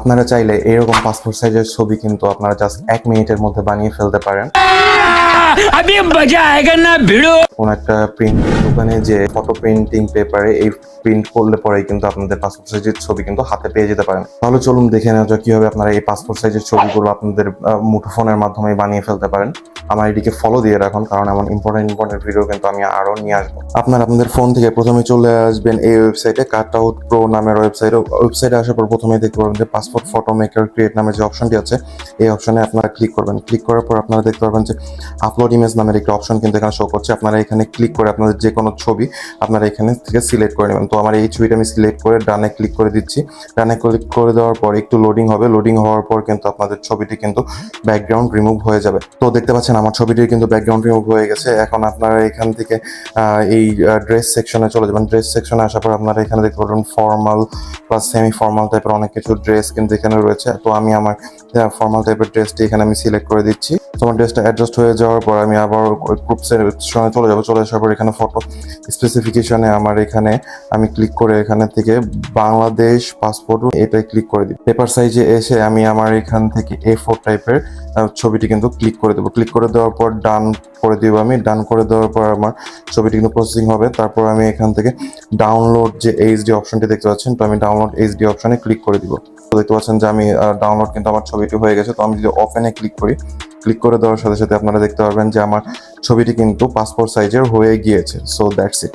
আপনারা চাইলে এরকম পাসপোর্ট সাইজের ছবি কিন্তু আপনারা জাস্ট 1 মিনিটের মধ্যে বানিয়ে ফেলতে পারেন। अभी मजा आएगा ना भिड़ो। কোন একটা প্রিন্টিং দোকানে যে ফটো প্রিন্টিং পেপারে এই প্রিন্ট করলে পরেই কিন্তু আপনাদের পাসপোর্ট সাইজের ছবি কিন্তু হাতে পেয়ে যেতে পারেন। তাহলে চলুন দেখে নেওয়া যাক কিভাবে আপনারা এই পাসপোর্ট সাইজের ছবিগুলো আপনাদের মুঠোফোনের মাধ্যমে বানিয়ে ফেলতে পারেন। আমার এটিকে ফলো দিয়ে রাখুন, কারণ এমন ইম্পর্টেন্ট ভিডিও কিন্তু আমি আরো নিয়ে আসবো। আপনারা আপনাদের ফোন থেকে প্রথমে চলে আসবেন এই ওয়েবসাইটে, কাটআউট প্রো নামের ওয়েবসাইটে আসার পর প্রথমে দেখতে পাবেন যে পাসপোর্ট ফটো মেকার ক্রিয়েট নামের যে অপশনটি আছে, এই অপশনে আপনারা ক্লিক করবেন। ক্লিক করার পর আপনারা দেখতে পাবেন যে আপলোড ইমেজ নামের একটি অপশন কিন্তু এখানে শো করছে। আপনারা এখানে ক্লিক করে আপনাদের যে কোনো ছবি আপনারা এখানে থেকে সিলেক্ট করে নেবেন। তো আমার এই ছবিটা আমি সিলেক্ট করে ডানে ক্লিক করে দিচ্ছি। ডানে ক্লিক করে দেওয়ার পর একটু লোডিং হবে। লোডিং হওয়ার পর কিন্তু আপনাদের ছবিটি কিন্তু ব্যাকগ্রাউন্ড রিমুভ হয়ে যাবে। তো দেখতে পাচ্ছেন আমার ছবিটির কিন্তু ব্যাকগ্রাউন্ড রিমুভ হয়ে গেছে। এখন আপনারা এখান থেকে এই ড্রেস সেকশনে চলে যাবেন। ড্রেস সেকশনে আসার পর আপনারা এখানে দেখতে পারবেন ফর্মাল প্লাস সেমি ফর্মাল টাইপের অনেক কিছু ড্রেস কিন্তু এখানে রয়েছে। তো আমি আমার ফর্মাল টাইপের ড্রেসটি এখানে আমি সিলেক্ট করে দিচ্ছি। তোমার ড্রেসটা অ্যাডজাস্ট হয়ে যাওয়ার পর আমি আবার গ্রুপ সেকশনে চলে যাবো। চলে আসার পর এখানে ফটো স্পেসিফিকেশনে আমার এখানে আমি ক্লিক করে এখানে থেকে বাংলাদেশ পাসপোর্ট এটাই ক্লিক করে দিই। পেপার সাইজে এসে আমি আমার এখান থেকে A4 টাইপের ছবিটি কিন্তু ক্লিক করে দেবো। ক্লিক করে দেওয়ার পর ডান করে দিব। আমি ডান করে দেওয়ার পর আমার ছবিটি কিন্তু প্রসেসিং হবে। তারপর আমি এখান থেকে ডাউনলোড যে এইচডি অপশনটি দেখতে পাচ্ছেন, তো আমি ডাউনলোড এইচডি অপশনে ক্লিক করে দিব। তো দেখতে পাচ্ছেন যে আমি ডাউনলোড কিন্তু আমার ছবিটি হয়ে গেছে। তো আমি যদি ওপেনে ক্লিক করি, ক্লিক করে দেওয়ার সাথে সাথে আপনারা দেখতে পারবেন যে আমার ছবিটি কিন্তু পাসপোর্ট সাইজের হয়ে গিয়েছে। So that's it.